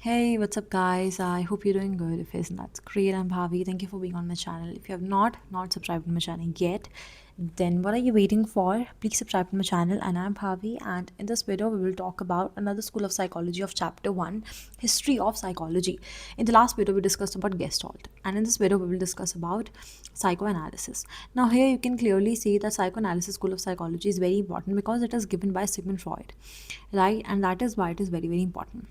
Hey, what's up, guys? I hope you're doing good. If isn't, that's great. I'm Bhavi. Thank you for being on my channel. If you have not subscribed to my channel yet, then what are you waiting for? Please subscribe to my channel. And I'm Bhavi. And in this video, we will talk about another school of psychology of chapter one, history of psychology. In the last video, we discussed about Gestalt, and in this video, we will discuss about psychoanalysis. Now, here you can clearly see that psychoanalysis school of psychology is very important because it is given by Sigmund Freud, right? And that is why it is very, very important.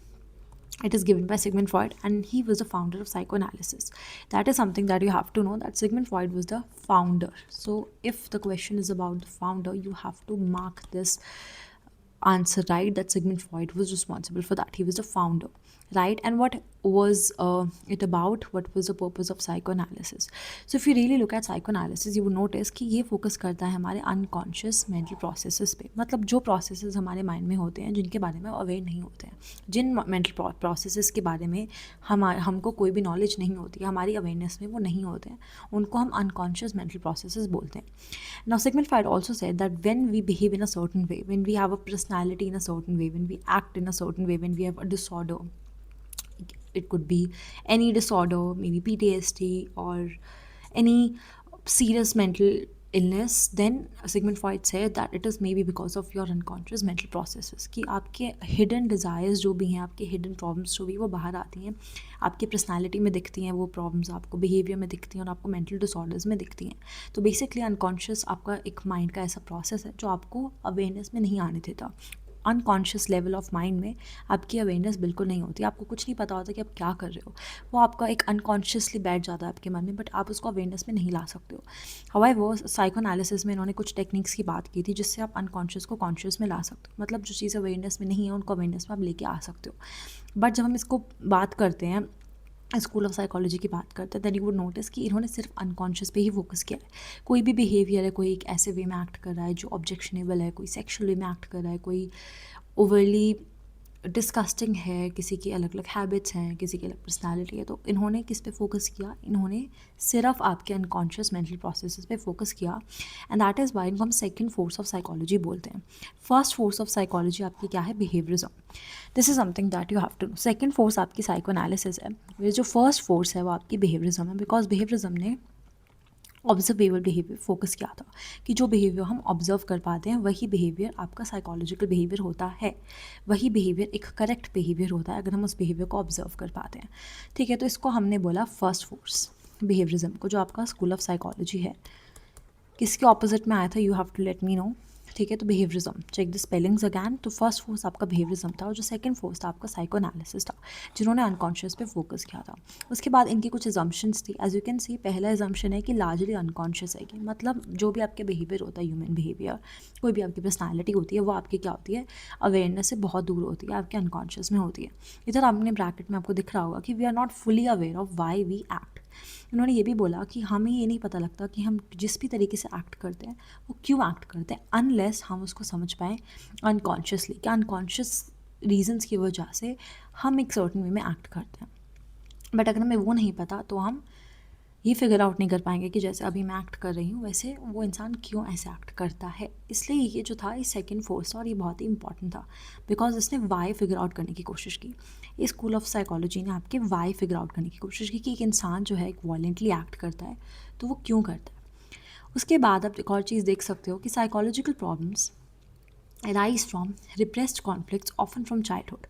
It is given by Sigmund Freud, and he was the founder of psychoanalysis. That is something that you have to know, that Sigmund Freud was the founder. So if the question is about the founder, you have to mark this answer right, that Sigmund Freud was responsible for that. He was the founder, right? And what was it about? What was the purpose of psychoanalysis? So if you really look at psychoanalysis, you will notice कि ये focus करता है हमारे unconscious mental processes पे, मतलब जो processes हमारे mind में होते हैं जिनके बारे में अवेयर नहीं होते हैं, जिन मेंटल प्रोसेसेस के बारे में हमको कोई भी नॉलेज नहीं होती है, हमारी अवेयरनेस में वो नहीं होते हैं, उनको हम अनकॉन्शियस मेंटल प्रोसेसेस बोलते हैं. Now, Sigmund Freud also said that when we behave in a certain way, when we have a personality in a certain way, when we act in a certain way, when we have a disorder, it could be any disorder, maybe PTSD or any serious mental illness, then Sigmund Freud said that it is maybe because of your unconscious mental processes, कि आपके hidden desires जो भी हैं, आपके hidden problems जो भी वो बाहर आती हैं, आपकी personality में दिखती हैं वो problems, आपको behavior में दिखती हैं और आपको mental disorders में दिखती हैं. तो basically unconscious आपका एक mind का ऐसा process है जो आपको awareness में नहीं आने देता. अनकॉन्शियस लेवल ऑफ माइंड में आपकी अवेयरनेस बिल्कुल नहीं होती, आपको कुछ नहीं पता होता कि आप क्या कर रहे हो, वो आपका एक अनकॉन्शियसली बैठ जाता है आपके मन में, बट आप उसको अवेयरनेस में नहीं ला सकते हो. हवाई वो साइको एनालिसिस में इन्होंने कुछ टेक्निक्स की बात की थी जिससे आप अनकॉन्शियस को कॉन्शियस में ला सकते हो, मतलब जो चीज़ अवेयरनेस में नहीं है उनको अवेयरनेस में आप लेके आ सकते हो. बट जब हम इसको बात करते हैं, स्कूल ऑफ साइकोलॉजी की बात करते हैं, दैन यू वुड नोटिस कि इन्होंने सिर्फ अनकॉन्शियस पे ही फोकस किया है. कोई भी बिहेवियर है, कोई एक ऐसे वे में एक्ट कर रहा है जो ऑब्जेक्शनेबल है, कोई सेक्शुअल वे में एक्ट कर रहा है, कोई ओवरली डिस्कस्टिंग है, किसी की अलग अलग हैबिट्स हैं, किसी की अलग पर्सनालिटी है, तो इन्होंने किस पे फोकस किया, इन्होंने सिर्फ आपके अनकॉन्शियस मेंटल प्रोसेसेस पे फोकस किया. एंड दैट इज़ वाई इनको हम सेकंड फोर्स ऑफ साइकोलॉजी बोलते हैं. फर्स्ट फोर्स ऑफ साइकोलॉजी आपकी क्या है? Behaviourism. This is something that you have to know. Second force आपकी साइको एनालिसिस है. ये जो फर्स्ट फोर्स है वो आपकी बिहेवियरिज्म है, बिकॉज बिहेवियरिज्म ने ऑब्जर्वेबल बिहेवियर फोकस किया था कि जो बिहेवियर हम ऑब्जर्व कर पाते हैं वही बिहेवियर आपका साइकोलॉजिकल बिहेवियर होता है, वही बिहेवियर एक करेक्ट बिहेवियर होता है अगर हम उस बिहेवियर को ऑब्जर्व कर पाते हैं. ठीक है, तो इसको हमने बोला फर्स्ट फोर्स बिहेवियरिज्म को, जो आपका स्कूल ऑफ साइकोलॉजी है. किसके ऑपोजिट में आया था? You have to let me know. ठीक है, तो behaviourism, check the spellings again. तो फर्स्ट फोर्स आपका बिहेवियरिज्म था और जो सेकंड फोर्स था आपका साइको एनालिसिस था, जिन्होंने अनकॉन्शियस पे फोकस किया था. उसके बाद इनकी कुछ एजम्पशंस थी. एज यू कैन सी, पहला एजम्पशन है कि लार्जली अनकॉन्शियस है, कि मतलब जो भी आपके बिहेवियर होता है, ह्यूमन बिहेवियर, कोई भी आपकी पर्सनैलिटी होती है, वो आपकी क्या होती है? अवेयरनेस से बहुत दूर होती है, आपके अनकॉन्शियस में होती है. इधर आपने ब्रैकेट में आपको दिख रहा होगा कि we are not fully aware of why we act. उन्होंने ये भी बोला कि हमें ये नहीं पता लगता कि हम जिस भी तरीके से एक्ट करते हैं वो क्यों एक्ट करते हैं, अनलेस हम उसको समझ पाएँ अनकॉन्शियसली, कि अनकॉन्शियस रीजंस की वजह से हम एक सर्टन वे में एक्ट करते हैं. बट अगर हमें वो नहीं पता तो हम ये फिगर आउट नहीं कर पाएंगे कि जैसे अभी मैं एक्ट कर रही हूँ वैसे वो इंसान क्यों ऐसे एक्ट करता है. इसलिए ये जो था, ये सेकंड फोर्स था और ये बहुत ही इंपॉर्टेंट था, बिकॉज इसने वाई फिगर आउट करने की कोशिश की. इस स्कूल ऑफ साइकोलॉजी ने आपके वाई फिगर आउट करने की कोशिश की कि एक इंसान जो है एक वॉलेंटली एक्ट करता है तो वो क्यों करता है. उसके बाद आप एक और चीज़ देख सकते हो कि psychological problems arise from repressed conflicts often from childhood.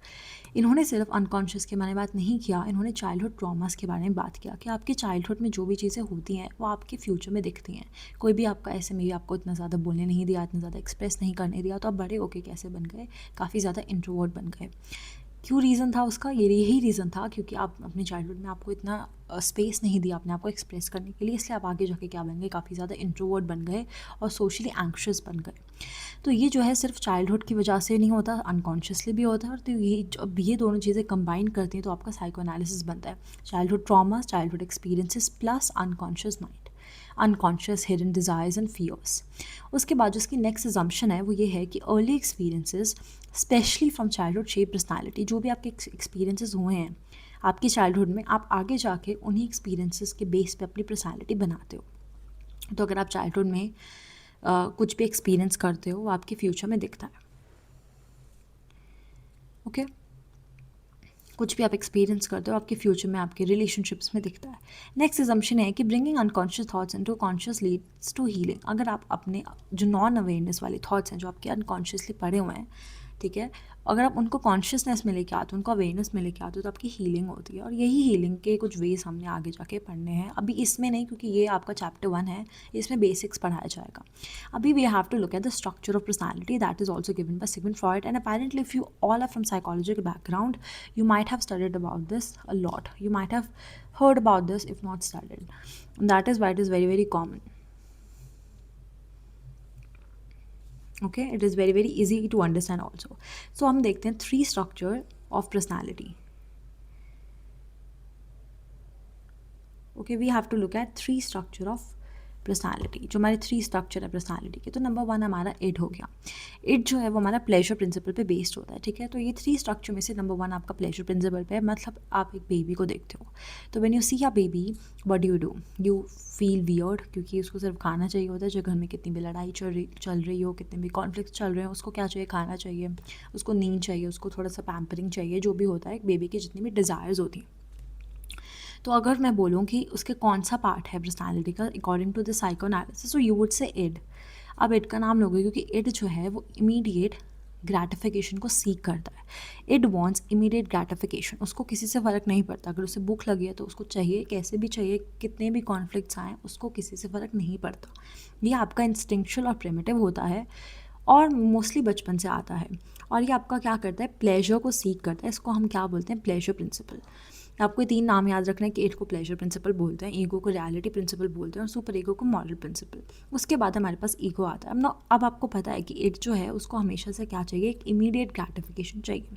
इन्होंने सिर्फ अनकॉन्शियस के बारे में बात नहीं किया, इन्होंने चाइल्डहुड ट्रॉमास के बारे में बात किया कि आपके चाइल्डहुड में जो भी चीज़ें होती हैं वो आपके फ्यूचर में दिखती हैं. कोई भी आपका ऐसे में आपको इतना ज़्यादा बोलने नहीं दिया, इतना ज़्यादा एक्सप्रेस नहीं करने दिया, तो आप बड़े होके कैसे बन गए? काफ़ी ज़्यादा इंट्रोवर्ट बन गए. क्यों रीज़न था उसका? ये यही रीज़न था क्योंकि आप अपने चाइल्डहुड में आपको इतना स्पेस नहीं दिया अपने आप को एक्सप्रेस करने के लिए, इसलिए आप आगे जाके क्या बन गए? काफ़ी ज़्यादा इंट्रोवर्ट बन गए और सोशली एंक्शियस बन गए. तो ये जो है सिर्फ चाइल्डहुड की वजह से नहीं होता, अनकॉन्शियसली भी होता है. और तो ये जब ये दोनों चीज़ें कंबाइन करती हैं तो आपका साइको एनालिसिस बनता है. Childhood traumas, childhood experiences plus unconscious mind, unconscious hidden desires and fears. उसके बाद जो उसकी नेक्स्ट अजम्पशन है वो ये है कि early experiences specially from childhood shape personality. जो भी आपके एक्सपीरियंसेस हुए हैं आपकी चाइल्डहुड में, आप आगे जाके उन्हीं एक्सपीरियंसेस के बेस पे अपनी पर्सनैलिटी बनाते हो. तो अगर आप चाइल्डहुड में कुछ भी एक्सपीरियंस करते हो वो आपके फ्यूचर में दिखता है. ओके, कुछ भी आप एक्सपीरियंस करते हो आपके फ्यूचर में आपके रिलेशनशिप्स में दिखता है। नेक्स्ट एजम्पशन है कि bringing unconscious thoughts into conscious leads to healing. अगर आप अपने जो नॉन अवेयरनेस वाले थॉट्स हैं जो आपके अनकॉन्शियसली पड़े हुए हैं, ठीक है, अगर आप उनको कॉन्शियसनेस में लेके आते हो, उनको अवेयरनेस में लेके आते हो, तो आपकी हीलिंग होती है। और यही हीलिंग के कुछ वेज हमने आगे जाके पढ़ने हैं, अभी इसमें नहीं, क्योंकि ये आपका चैप्टर 1 है, इसमें बेसिक्स पढ़ाया जाएगा। अभी we have to look at the structure of personality that is also given by Sigmund Freud, and apparently if you all are from psychological background, you might have studied about this a lot. You might have heard about this if not studied. And that is why it is very, very common. Okay, it is very, very easy to understand also. So हम देखते हैं 3 structure of personality. Okay, we have to look at 3 structure of personality, जो हमारे 3 structure है personality के। तो number 1 हमारा end हो गया। इड जो है वो हमारा प्लेजर प्रिंसिपल पे बेस्ड होता है, ठीक है। तो ये 3 स्ट्रक्चर में से नंबर 1 आपका प्लेजर प्रिंसिपल पे है। मतलब आप एक बेबी को देखते हो, तो when you see a baby what do, you feel weird, क्योंकि उसको सिर्फ खाना चाहिए होता है। जो घर में कितनी भी लड़ाई चल रही हो, कितने भी कॉन्फ्लिक्ट चल रहे हैं, उसको क्या चाहिए? खाना चाहिए, उसको नींद चाहिए, उसको थोड़ा सा पैम्परिंग चाहिए, जो भी होता है एक बेबी की जितनी भी डिज़ायर्स होती हैं। तो अगर मैं बोलूँ कि उसके कौन सा पार्ट है पर्सनालिटी का अकॉर्डिंग टू द साइकोएनालिसिस, तो यू वुड से इड। अब इड का नाम लोगे क्योंकि इड जो है वो इमीडिएट ग्रैटिफिकेशन को सीख करता है। Id wants immediate gratification. उसको किसी से फ़र्क नहीं पड़ता, अगर उसे भूख लगी है तो उसको चाहिए, कैसे भी चाहिए, कितने भी कॉन्फ्लिक्ट्स आएँ, उसको किसी से फ़र्क नहीं पड़ता। ये आपका इंस्टिंक्चुअल और प्रिमिटिव होता है और मोस्टली बचपन से आता है। और ये आपका क्या करता है? प्लेजर को सीख करता है। इसको हम क्या बोलते हैं? Pleasure principal. आपको 3 नाम याद रखना है कि इड को प्लेजर प्रिंसिपल बोलते हैं, ईगो को रियलिटी प्रिंसिपल बोलते हैं और सुपर ईगो को मॉरल प्रिंसिपल। उसके बाद हमारे पास ईगो आता है। अब आपको पता है कि इड जो है उसको हमेशा से क्या चाहिए? एक इमीडिएट ग्रैटिफिकेशन चाहिए।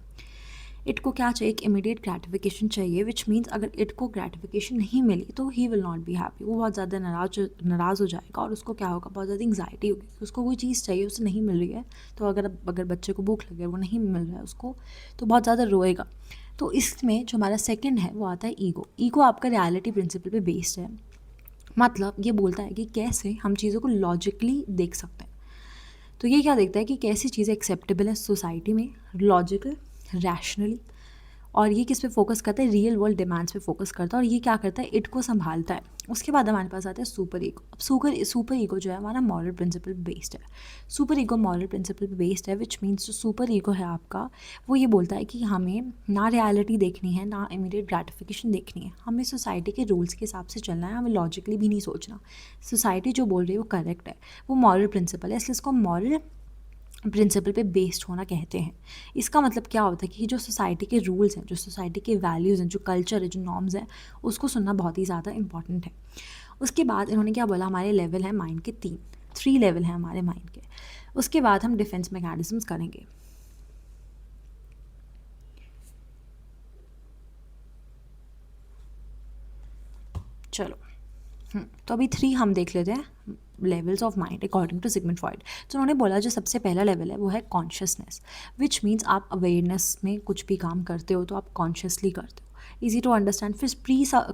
इट को क्या चाहिए? एक इमीडिएट ग्रैटिफिकेशन चाहिए, विच मीन्स अगर इट को ग्रैटिफिकेशन नहीं मिली तो he will not be happy. वो बहुत ज़्यादा नाराज़ हो जाएगा और उसको क्या होगा? बहुत ज़्यादा इंग्जाइटी होगी। उसको कोई चीज़ चाहिए, उसे नहीं मिल रही है, तो अगर बच्चे को भूख लगे, वो नहीं मिल रहा है उसको, तो बहुत ज़्यादा रोएगा। तो इसमें जो हमारा सेकंड है वो आता है ईगो। ईगो आपका रियलिटी प्रिंसिपल पे बेस्ड है। मतलब ये बोलता है कि कैसे हम चीज़ों को लॉजिकली देख सकते हैं। तो ये क्या देखता है कि कैसी चीज़ें एक्सेप्टेबल है सोसाइटी में, लॉजिकल, रैशनली, और ये किस पे फोकस करता है? रियल वर्ल्ड डिमांड्स पे फोकस करता है। और ये क्या करता है? इट को संभालता है। उसके बाद हमारे पास आता है सुपर ईगो। अब सुपर ईगो जो है हमारा मॉरल प्रिंसिपल पे बेस्ड है। सुपर ईगो मॉरल प्रिंसिपल पे बेस्ड है, विच मीन्स जो सुपर ईगो है आपका, वो ये बोलता है कि हमें ना रियलिटी देखनी है, ना इमीडिएट ग्रैटिफिकेशन देखनी है, हमें सोसाइटी के रूल्स के हिसाब से चलना है, हमें लॉजिकली भी नहीं सोचना। सोसाइटी जो बोल रही है वो करेक्ट है, वो मॉरल प्रिंसिपल है, इसलिए इसको मॉरल प्रिंसिपल पे बेस्ड होना कहते हैं। इसका मतलब क्या होता है कि जो सोसाइटी के रूल्स हैं, जो सोसाइटी के वैल्यूज़ हैं, जो कल्चर है, जो नॉर्म्स हैं, उसको सुनना बहुत ही ज़्यादा इंपॉर्टेंट है। उसके बाद इन्होंने क्या बोला? हमारे लेवल हैं माइंड के 3 लेवल हैं हमारे माइंड के। उसके बाद हम डिफेंस मैकेनिज्म्स करेंगे। चलो, तो अभी 3 हम देख लेते हैं levels of mind according to Sigmund Freud. तो उन्होंने बोला जो सबसे पहला लेवल है वो है कॉन्शियसनेस, विच मीन्स आप अवेयरनेस में कुछ भी काम करते हो तो आप कॉन्शियसली करते हो। Easy to understand. फिर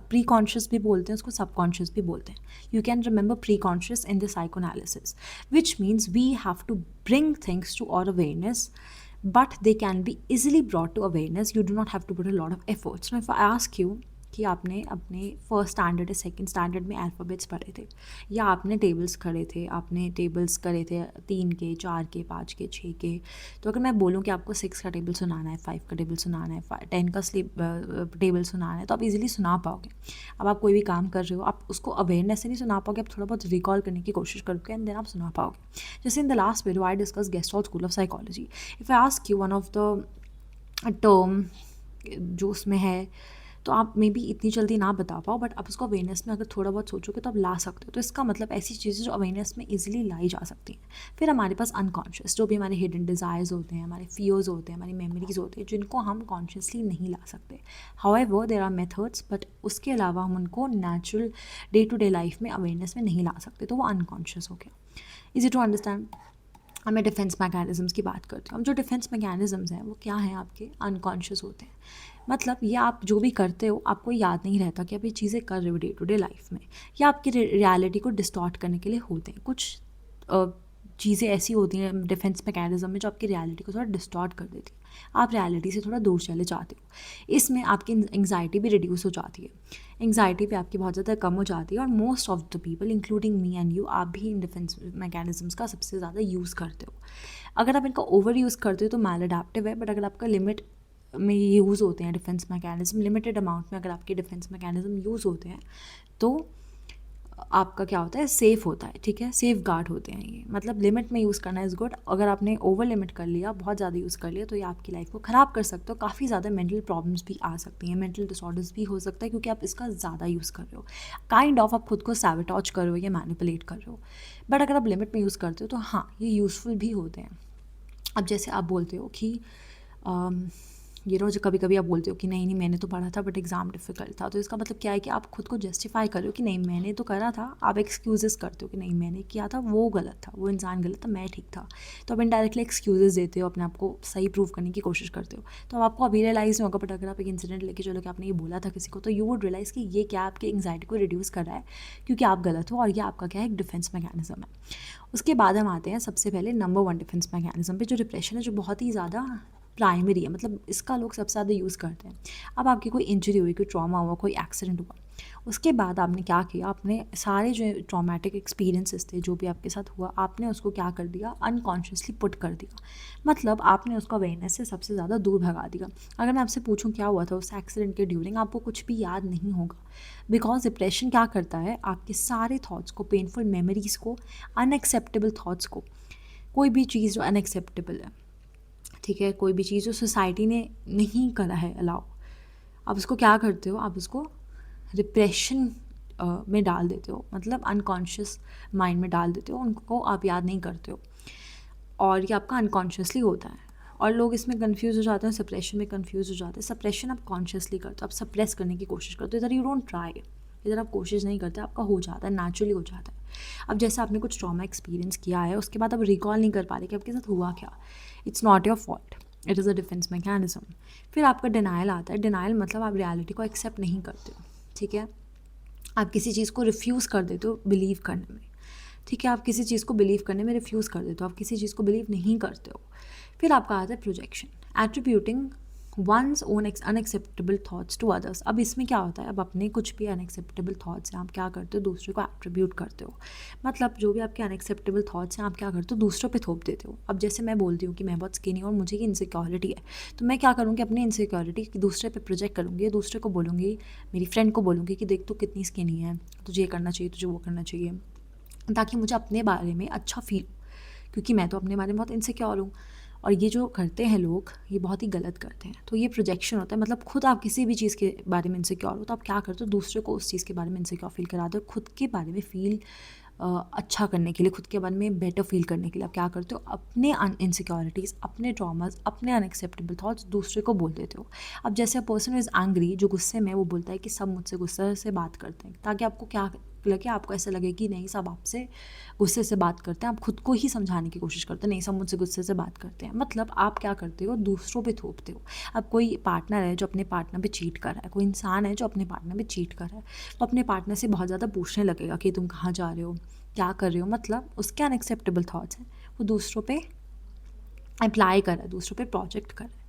प्री कॉन्शियस भी बोलते हैं उसको, सब कॉन्शियस भी बोलते हैं। You can remember preconscious in the psychoanalysis, which means we have to bring things to our awareness, but they can be easily brought to awareness. You do not have to put a lot of efforts. Now if I ask you कि आपने अपने first standard या second standard में alphabets पढ़े थे, या आपने tables करे थे, आपने टेबल्स करे थे 3 के, 4 के, 5 के, 6 के, तो अगर मैं बोलूँ कि आपको 6 का टेबल सुनाना है, 5 का टेबल सुनाना है, 10 का टेबल सुनाना है, तो आप इजीली सुना पाओगे। अब आप कोई भी काम कर रहे हो, आप उसको अवेयरनेस से नहीं सुना पाओगे, आप थोड़ा बहुत रिकॉल करने की कोशिश करोगे एंड देन आप सुना पाओगे। जैसे in the last video I discuss gestalt school of psychology. If I ask you one of the term जो उसमें है, तो आप मे बी इतनी जल्दी ना बता पाओ, बट आप उसको अवेयरनेस में अगर थोड़ा बहुत सोचोगे तो आप ला सकते हो। तो इसका मतलब ऐसी चीज़ें जो अवेयरनेस में इजीली लाई जा सकती हैं। फिर हमारे पास अनकॉन्शियस, जो भी हमारे हिडन डिज़ायर्स होते हैं, हमारे फियर्स होते हैं, हमारी मेमोरीज होते हैं, जिनको हम कॉन्शियसली नहीं ला सकते। However there are methods, but उसके अलावा हम उनको natural day to day life में अवेयरनेस में नहीं ला सकते, तो वो अनकॉन्शियस हो गया। Easy to understand. अब मैं डिफेंस मैकेनिज़म्स की बात करती हूँ। अब जो डिफेंस मैकेनिज़म्स हैं वो क्या हैं? आपके अनकॉन्शियस होते हैं। मतलब ये आप जो भी करते हो आपको याद नहीं रहता कि आप ये चीज़ें कर रहे हो डे टू डे लाइफ में, या आपकी रियलिटी को डिस्टॉर्ट करने के लिए होते हैं। कुछ चीज़ें ऐसी होती हैं डिफेंस मैकेनिज़्म में जो आपकी रियलिटी को थोड़ा डिस्टॉर्ट कर देती है। आप रियलिटी से थोड़ा दूर चले जाते हो। इसमें आपकी एंग्जाइटी भी रिड्यूस हो जाती है, एंग्जाइटी भी आपकी बहुत ज़्यादा कम हो जाती है। और most of the people including me and you, आप भी इन डिफेंस मैकेनिज्म्स का सबसे ज़्यादा यूज़ करते हो। अगर आप इनका ओवर यूज़ करते हो तो मैल अडेप्टिव है, बट अगर आपका लिमिट में यूज़ होते हैं डिफेंस मैकेनिज्म, लिमिटेड अमाउंट में अगर आपके डिफेंस मैकेनिज्म यूज़ होते हैं तो आपका क्या होता है, सेफ़ होता है, ठीक है, सेफ गार्ड होते हैं ये। मतलब लिमिट में यूज़ करना इज़ गुड। अगर आपने ओवर लिमिट कर लिया, बहुत ज़्यादा यूज़ कर लिया, तो ये आपकी लाइफ को ख़राब कर सकते हो। काफ़ी ज़्यादा मेंटल प्रॉब्लम्स भी आ सकती हैं, मेंटल डिसऑर्डर्स भी हो सकता है, क्योंकि आप इसका ज़्यादा यूज़ कर रहे हो। काइंड ऑफ आप खुद को सैबोटेज कर रहे हो या मैनिपुलेट कर रहे हो। बट अगर आप लिमिट में यूज़ करते हो तो हाँ, ये यूज़फुल भी होते हैं। अब जैसे आप बोलते हो कि ये रोज़ कभी कभी आप बोलते हो कि नहीं नहीं मैंने तो पढ़ा था बट एग्ज़ाम डिफ़िकल्ट था, तो इसका मतलब क्या है कि आप खुद को जस्टिफाई कर रहे हो कि नहीं मैंने तो करा था। आप एक्सक्यूज़ेस करते हो कि नहीं मैंने किया था, वो गलत था, वो इंसान गलत था, मैं ठीक था। तो आप इनडायरेक्टली एक्सक्यूज़ेस देते हो, अपने आप को सही प्रूव करने की कोशिश करते हो। तो अब आपको अभी रियलाइज़ नहीं होगा, बट अगर आप एक इंसिडेंट लेके चलो कि आपने ये बोला था किसी को, तो यू वुड रियलाइज़ कि ये क्या आपकी एंग्जाइटी को रिड्यूस कर रहा है, क्योंकि आप गलत हो और ये आपका क्या है, एक डिफेंस मैकेनिज्म है। उसके बाद हम आते हैं सबसे पहले नंबर 1 डिफेंस मैकेनिज्म पे, जो डिप्रेशन है, जो बहुत ही ज़्यादा प्राइमरी है, मतलब इसका लोग सबसे ज़्यादा यूज़ करते हैं। अब आपकी कोई इंजरी हुई, कोई ट्रॉमा हुआ, कोई एक्सीडेंट हुआ, उसके बाद आपने क्या किया, आपने सारे जो ट्रॉमेटिक एक्सपीरियंसेस थे, जो भी आपके साथ हुआ, आपने उसको क्या कर दिया, अनकॉन्शियसली पुट कर दिया। मतलब आपने उसको अवेयरनेस से सबसे ज़्यादा दूर भगा दिया। अगर मैं आपसे पूछूं क्या हुआ था उस एक्सीडेंट के ड्यूरिंग, आपको कुछ भी याद नहीं होगा, बिकॉज डिप्रेशन क्या करता है, आपके सारे थाट्स को, पेनफुल मेमोरीज़ को, अनएक्सेप्टेबल थाट्स को, कोई भी चीज़ जो अनएक्सेप्टेबल है, ठीक है, कोई भी चीज़ जो सोसाइटी ने नहीं करा है अलाउ, आप उसको क्या करते हो, आप उसको रिप्रेशन में डाल देते हो, मतलब अनकॉन्शियस माइंड में डाल देते हो, उनको आप याद नहीं करते हो, और ये आपका अनकॉन्शियसली होता है। और लोग इसमें कंफ्यूज हो जाते हैं, सप्रेशन में कंफ्यूज हो जाते हैं। सप्रेशन आप कॉन्शियसली करते हो, आप सप्रेस करने की कोशिश करते हो, इधर यू डोंट ट्राई, इधर आप कोशिश नहीं करते, आपका हो जाता है, नेचुरली हो जाता है। अब जैसे आपने कुछ ट्रॉमा एक्सपीरियंस किया है, उसके बाद आप रिकॉल नहीं कर पा रहे कि आपके साथ हुआ क्या, it's not your fault, it is a defence mechanism. फिर आपका डिनाइल आता है। डिनाइल मतलब आप रियलिटी को एक्सेप्ट नहीं करते हो, ठीक है, आप किसी चीज़ को रिफ्यूज़ कर देते हो बिलीव करने में, ठीक है, आप किसी चीज़ को बिलीव करने में रिफ्यूज़ कर देते हो, आप किसी चीज़ को बिलीव नहीं करते हो। फिर आपका आता है projection, attributing one's own unacceptable thoughts to others. अब इसमें क्या होता है, अब अपने कुछ भी अनएक्सेप्टेबल थाट्स हैं, आप क्या करते हो, दूसरे को एट्रीब्यूट करते हो। मतलब जो भी आपके अनएक्सेप्टेबल थाट्स हैं, आप क्या करते हो, दूसरों पे थोप देते हो। अब जैसे मैं बोलती हूँ कि मैं बहुत स्किनी और मुझे ये इनसिक्योरिटी है, तो मैं क्या करूँगी, अपनी इनसिक्योरिटी दूसरे पे प्रोजेक्ट करूँगी, दूसरे को बोलूँगी, मेरी फ्रेंड को बोलूँगी कि देख तू कितनी स्किनी है, तुझे ये करना चाहिए, तुझे वो करना चाहिए, ताकि मुझे अपने बारे में अच्छा फील, क्योंकि मैं तो अपने बारे में बहुत इनसिक्योर हूँ। और ये जो करते हैं लोग, ये बहुत ही गलत करते हैं। तो ये प्रोजेक्शन होता है, मतलब खुद आप किसी भी चीज़ के बारे में इनसिक्योर हो, तो आप क्या करते हो, दूसरे को उस चीज़ के बारे में इनसिक्योर फील करा दो। खुद के बारे में फील अच्छा करने के लिए, खुद के बारे में बेटर फील करने के लिए आप क्या करते हो, अपने इनसिक्योरिटीज़, अपने ट्रॉमास, अपने अनएक्सेप्टेबल थॉट्स दूसरे को बोल देते हो। अब जैसे अ पर्सन इज़ एंग्री, जो गुस्से में, वो बोलता है कि सब मुझसे गुस्से से बात करते हैं, ताकि आपको क्या लगे, आपको ऐसा लगे कि नहीं सब आपसे गुस्से से बात करते हैं। आप खुद को ही समझाने की कोशिश करते हैं, नहीं सब मुझसे गुस्से से बात करते हैं। मतलब आप क्या करते हो, दूसरों पे थोपते हो। अब कोई पार्टनर है जो अपने पार्टनर पे चीट कर रहा है, कोई इंसान है जो अपने पार्टनर पे चीट कर रहा है, तो अपने पार्टनर से बहुत ज़्यादा पूछने लगेगा कि तुम कहाँ जा रहे हो, क्या कर रहे हो। मतलब उसके अनएक्सेप्टेबल थाट्स हैं, वो दूसरों पे अप्लाई कर रहा है, दूसरों पे प्रोजेक्ट कर रहा है।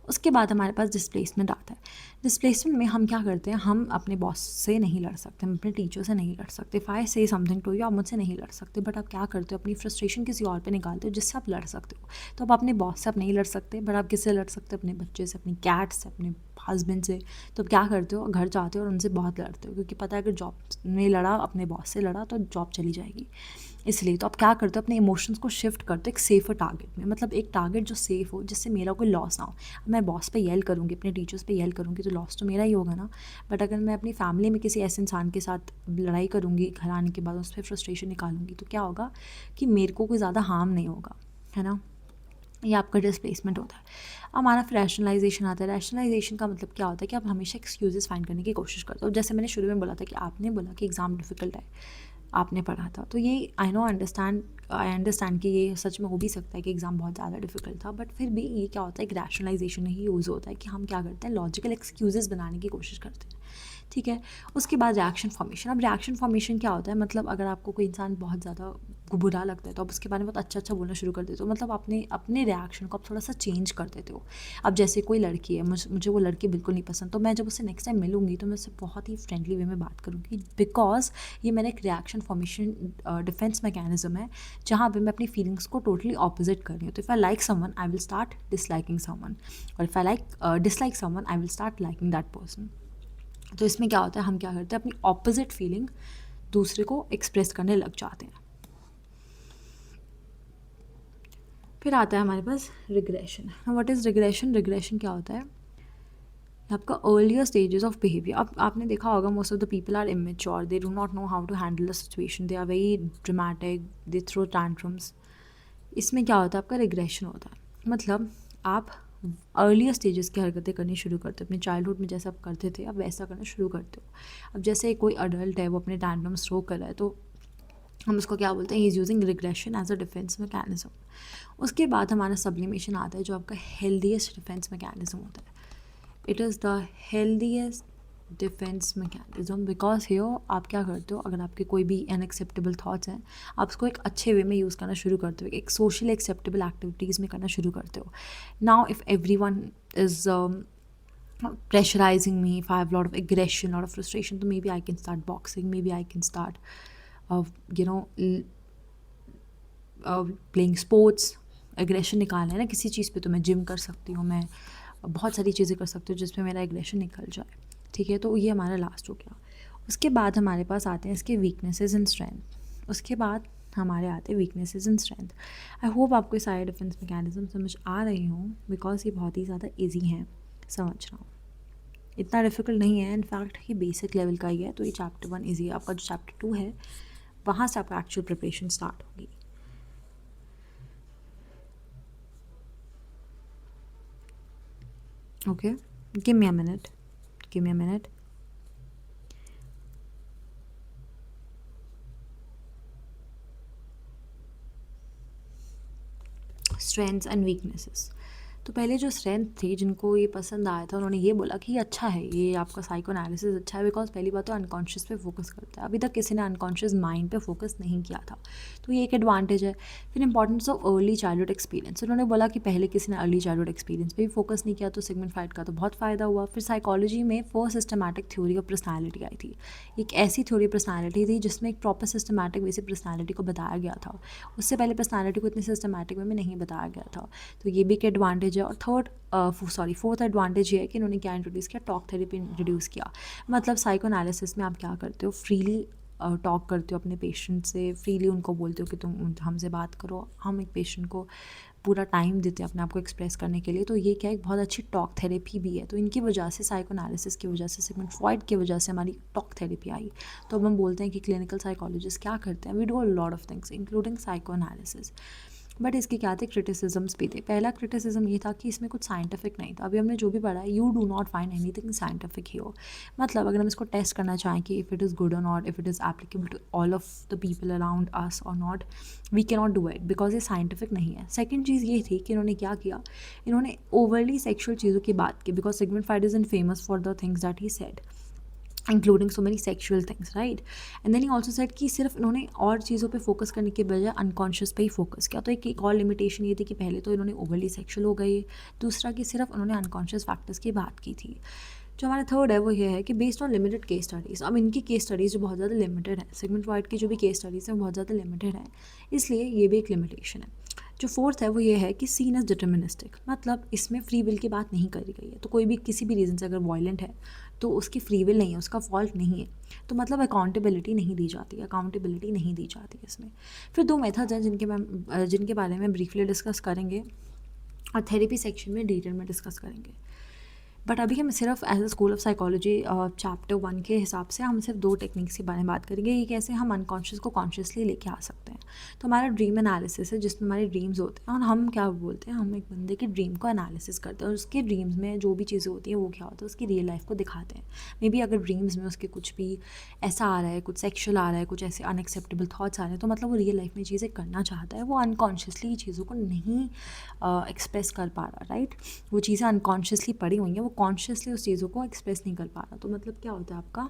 उसके बाद हमारे पास डिस्प्लेसमेंट आता है। डिस्प्लेसमेंट में हम क्या करते हैं, हम अपने बॉस से नहीं लड़ सकते, हम अपने टीचर से नहीं लड़ सकते। इफ़ आई से समथिंग टू यू, आप मुझसे नहीं लड़ सकते, बट आप क्या करते हो, अपनी फ्रस्ट्रेशन किसी और पे निकालते हो जिससे आप लड़ सकते हो। तो आप अपने बॉस से आप नहीं लड़ सकते, बट आप किससे लड़ सकते हो, अपने बच्चे से, अपनी कैट से, अपने हस्बैंड से। तो आप क्या करते हो, घर जाते हो और उनसे बहुत लड़ते हो, क्योंकि पता है अगर जॉब में लड़ा, अपने बॉस से लड़ा, तो जॉब चली जाएगी। इसलिए तो आप क्या करते हो, अपने इमोशंस को शिफ्ट करते हो एक सेफ़र टारगेट में, मतलब एक टारगेट जो सेफ़ हो, जिससे मेरा कोई लॉस ना हो। अब मैं बॉस पे येल करूँगी, अपने टीचर्स पे येल करूँगी, तो लॉस तो मेरा ही होगा ना। बट अगर मैं अपनी फैमिली में किसी ऐसे इंसान के साथ लड़ाई करूँगी, घर आने के बाद उस पर फ्रस्ट्रेशन निकालूंगी, तो क्या होगा कि मेरे को कोई ज़्यादा हार्म नहीं होगा, है ना। ये आपका डिस्प्लेसमेंट होता है। अब हमारा फिर रैशनलाइजेशन आता है। रैशनलाइजेशन का मतलब क्या होता है कि आप हमेशा एक्सक्यूजेस फाइंड करने की कोशिश करते हो। जैसे मैंने शुरू में बोला था कि आपने बोला कि एग्ज़ाम डिफ़िकल्ट है, आपने पढ़ा था, तो ये आई अंडरस्टैंड कि ये सच में हो भी सकता है कि एग्ज़ाम बहुत ज़्यादा डिफ़िकल्ट था, बट फिर भी ये क्या होता है, एक रैशनलाइजेशन ही यूज़ होता है कि हम क्या करते हैं, लॉजिकल एक्सक्यूजेस बनाने की कोशिश करते हैं, ठीक है। उसके बाद रिएक्शन फॉर्मेशन। अब रिएक्शन फॉर्मेशन क्या होता है, मतलब अगर आपको कोई इंसान बहुत ज़्यादा को बुरा लगता है तो आप उसके बारे में बहुत अच्छा अच्छा बोलना शुरू कर देते हो, मतलब अपने अपने रिएक्शन को आप थोड़ा सा चेंज कर देते हो। अब जैसे कोई लड़की है, मुझे वो लड़की बिल्कुल नहीं पसंद, तो मैं जब उससे नेक्स्ट टाइम मिलूंगी तो मैं उससे बहुत ही फ्रेंडली वे में बात करूँगी, बिकॉज ये मेरा एक रिएक्शन फॉर्मेशन डिफेंस मैकेनिज्म है, जहाँ पे मैं अपनी फीलिंग्स को टोटली ऑपोजिट कर रही हूँ। तो if I like someone I will start disliking someone, और if I dislike someone I will start liking that person. तो इसमें क्या होता है, हम क्या करते हैं, अपनी ऑपोजिट फीलिंग दूसरे को एक्सप्रेस करने लग जाते हैं। फिर आता है हमारे पास regression. What is regression? Regression क्या होता है, आपका अर्लियर स्टेजेस ऑफ बिहेवियर। अब आपने देखा होगा most of the people are immature, they do not know how to handle the situation, they are very dramatic, they throw tantrums. इसमें क्या होता है, आपका रिग्रेशन होता है, मतलब आप अर्लियर स्टेजेस की हरकतें करनी शुरू करते हो, अपने चाइल्डहुड में जैसा आप करते थे अब वैसा करना शुरू करते हो। अब जैसे कोई अडल्ट है, वो अपने टैंट्रम्स थ्रो कर रहा है, तो हम उसको क्या बोलते हैं, he is using regression as a defence mechanism. उसके बाद हमारा सब्लिमेशन आता है, जो आपका हेल्दीएस्ट डिफेंस मैकेनिज्म होता है। It is the healthiest defence mechanism, because here आप क्या करते हो, अगर आपके कोई भी अनएक्सेप्टेबल थाट्स हैं, आप उसको एक अच्छे वे में यूज़ करना शुरू करते हो, एक सोशली एक्सेप्टेबल एक्टिविटीज़ में करना शुरू करते हो। Now if every one is pressurizing me, if I have a lot of aggression, a lot of frustration, so maybe I can start boxing, maybe I can start you know playing sports. Aggression निकालना है ना किसी चीज़ पे, तो मैं gym कर सकती हूँ, मैं बहुत सारी चीज़ें कर सकती हूँ जिसमें मेरा एग्रेशन निकल जाए, ठीक है। तो ये हमारा लास्ट हो गया। उसके बाद हमारे पास आते हैं इसके वीकनेसेस एंड स्ट्रेंथ। उसके बाद हमारे आते हैं weaknesses and strength. I hope आपको ये सारे डिफेंस मैकेनिज्म समझ आ रही हूँ, बिकॉज ये बहुत ही ज़्यादा ईजी हैं समझना, इतना डिफ़िकल्ट नहीं है। इनफैक्ट ये बेसिक लेवल का ही है, तो ये चैप्टर 1 ईजी है। आपका जो चैप्टर 2 है वहाँ से आपका एक्चुअल प्रिपरेशन स्टार्ट होगी। Okay, give me a minute. Give me a minute. Strengths and weaknesses. तो पहले जो स्ट्रेंथ थी, जिनको ये पसंद आया था, उन्होंने ये बोला कि ये अच्छा है, ये आपका साइको एनालिसिस अच्छा है, बिकॉज पहली बात तो अनकॉन्शियस पे फोकस करता है। अभी तक किसी ने अनकॉन्शियस माइंड पे फोकस नहीं किया था, तो ये एक एडवांटेज है। फिर importance of early childhood experience, उन्होंने बोला कि पहले किसी ने अर्ली चाइल्डहुड एक्सपीरियंस पे भी फोकस नहीं किया, तो सिगमंड फ्राइड का तो बहुत फ़ायदा हुआ। फिर साइकोलॉजी में first systematic theory of personality I थी। एक ऐसी थ्योरी पर्सनैलिटी थी जिसमें एक प्रॉपर सिस्टमैटिक वे से पर्सनैलिटी को बताया गया था। उससे पहले पर्सनैलिटी को इतने सिस्टमैटिक वे में नहीं बताया गया था, तो ये भी एक एडवांटेज है। और फोर्थ एडवांटेज ये है कि इन्होंने क्या इंट्रोड्यूस किया, टॉक थेरेपी इंट्रोड्यूस किया। मतलब साइको एनालिसिस में आप क्या करते हो, फ्रीली टॉक करते हो अपने पेशेंट से, फ्रीली उनको बोलते हो कि तुम हमसे बात करो। हम एक पेशेंट को पूरा टाइम देते हैं अपने आप को एक्सप्रेस करने के लिए, तो ये क्या एक बहुत अच्छी टॉक थेरेपी भी है। तो इनकी वजह से, साइको एनालिसिस की वजह से, सिगमंड फ्रॉइड की वजह से हमारी टॉक थेरेपी आई। तो अब हम बोलते हैं कि क्लिनिकल साइकोलॉजिस्ट क्या करते हैं, we do a lot of things including psychoanalysis. But इसके क्या थे, क्रिटिसिजम्स भी थे। पहला क्रिटिसिज्म ये था कि इसमें कुछ साइंटिफिक नहीं था। अभी हमने जो भी पढ़ा है, you do not find anything scientific here. मतलब अगर हम इसको टेस्ट करना चाहें कि इफ़ इट इज़ गुड और not, if it is applicable to all of the people around us और not, we can not do it, because ये साइंटिफिक नहीं है। सेकेंड चीज़ ये थी कि इन्होंने क्या किया, इन्होंने ओवरली सेक्शुअल चीज़ों की बात की, because Sigmund Freud is infamous for the things that he said, including so many sexual things, right. And then he also said कि सिर्फ इन्होंने और चीज़ों पे फोकस करने के बजाय अनकॉन्शियस पे ही फोकस किया। तो एक और लिमिटेशन ये थी कि पहले तो इन्होंने ओवरली सेक्शुअल हो गई, दूसरा कि सिर्फ उन्होंने अनकॉन्शियस फैक्टर्स की बात की थी। जो हमारा थर्ड है वो ये है कि based on limited case studies. अब इनकी केस स्टडीज़ जो बहुत ज़्यादा लिमिटेड है, सिगमंड फ्रॉइड की जो भी केस स्टडीज़ हैं वो बहुत ज़्यादा लिमिटेड है, इसलिए ये भी एक लिमिटेशन है। जो फोर्थ है वो ये है कि सीन एज डिटर्मिनिस्टिक, मतलब इसमें फ्री विल की बात नहीं करी गई है। तो कोई भी किसी भी रीज़न से अगर वायलेंट है तो उसकी फ्री विल नहीं है, उसका फॉल्ट नहीं है, तो मतलब अकाउंटेबिलिटी नहीं दी जाती है इसमें। फिर दो मेथड्स हैं जिनके बारे में ब्रीफली डिस्कस करेंगे और थेरेपी सेक्शन में डिटेल में डिस्कस करेंगे। बट अभी हम सिर्फ as a school of psychology chapter 1 के हिसाब से हम सिर्फ 2 टेक्निक्स के बारे में बात करेंगे, ये कैसे हम अनकॉन्शियस को कॉन्शियसली लेके आ सकते हैं। तो हमारा ड्रीम एनालिसिस है, जिसमें हमारे ड्रीम्स होते हैं, और हम क्या बोलते हैं, हम एक बंदे के ड्रीम को एनालिसिस करते हैं और उसके ड्रीम्स में जो भी चीज़ें होती हैं वो क्या होता है, उसकी रियल लाइफ को दिखाते हैं। मे बी अगर ड्रीम्स में उसके कुछ भी ऐसा आ रहा है, कुछ सेक्शुअल आ रहा है, कुछ ऐसे अनएक्सेप्टेबल थाट्स आ रहे हैं, तो मतलब वो रियल लाइफ में चीज़ें करना चाहता है, वो अनकॉन्शियसली चीज़ों को नहीं एक्सप्रेस कर पा रहा, राइट। वो चीज़ें अनकॉन्शियसली पड़ी हुई हैं, वो कॉन्शियसली उस चीज़ों को एक्सप्रेस नहीं कर पा रहा। तो मतलब क्या होता है,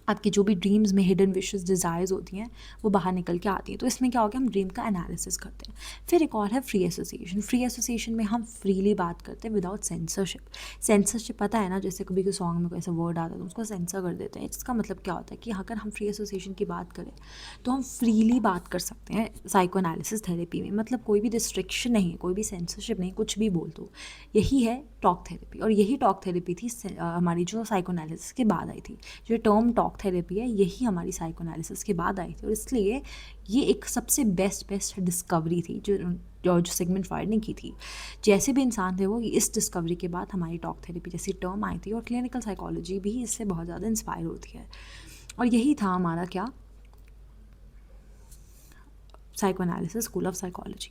आपकी जो भी ड्रीम्स में हिडन विशेस डिज़ायर्स होती हैं वो बाहर निकल के आती हैं। तो इसमें क्या हो गया, हम ड्रीम का एनालिसिस करते हैं। फिर एक और है फ्री एसोसिएशन। फ्री एसोसिएशन में हम फ्रीली बात करते हैं विदाउट सेंसरशिप। सेंसरशिप पता है ना, जैसे कभी कोई सॉन्ग में कोई ऐसा वर्ड आता है तो उसको सेंसर कर देते हैं। इसका मतलब क्या होता है कि अगर हम फ्री एसोसिएशन की बात करें तो हम फ्रीली बात कर सकते हैं साइको एनालिसिस थेरेपी में। मतलब कोई भी रिस्ट्रिक्शन नहीं है, कोई भी सेंसरशिप नहीं, कुछ भी बोल दो। यही है टॉक थेरेपी, और यही टॉक थेरेपी थी हमारी जो साइको एनालिसिस के बाद आई थी। जो टर्म टॉक थेरेपी है यही हमारी साइको एनालिसिस के बाद आई थी, और इसलिए ये एक सबसे बेस्ट डिस्कवरी थी जो सिगमंड फ्रॉयड ने की थी। जैसे भी इंसान थे वो, इस डिस्कवरी के बाद हमारी टॉक थेरेपी जैसी टर्म आई थी, और क्लिनिकल साइकोलॉजी भी इससे बहुत ज़्यादा इंस्पायर होती है। और यही था हमारा क्या, psycho analysis school of psychology.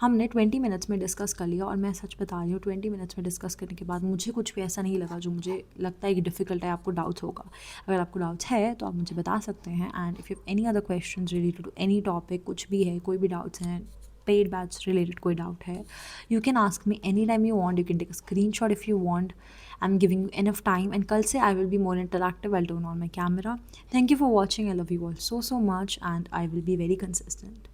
हमने 20 मिनट्स में डिस्कस कर लिया, और मैं सच बता रही हूँ 20 मिनट्स में डिस्कस करने के बाद मुझे कुछ भी ऐसा नहीं लगा जो मुझे लगता है कि डिफ़िकल्ट है। आपको डाउट्स होगा, अगर आपको डाउट्स है तो आप मुझे बता सकते हैं। And if you any other question related to any topic, कुछ भी है, कोई भी डाउट्स हैं, पेड बैच रिलेटेड कोई डाउट है, you can ask me any time you want. You can take a screenshot if you want. I am giving you enough time, and कल से I will be more interactive. I will turn on my camera. Thank you for watching. I love you all so much, and I will be very consistent.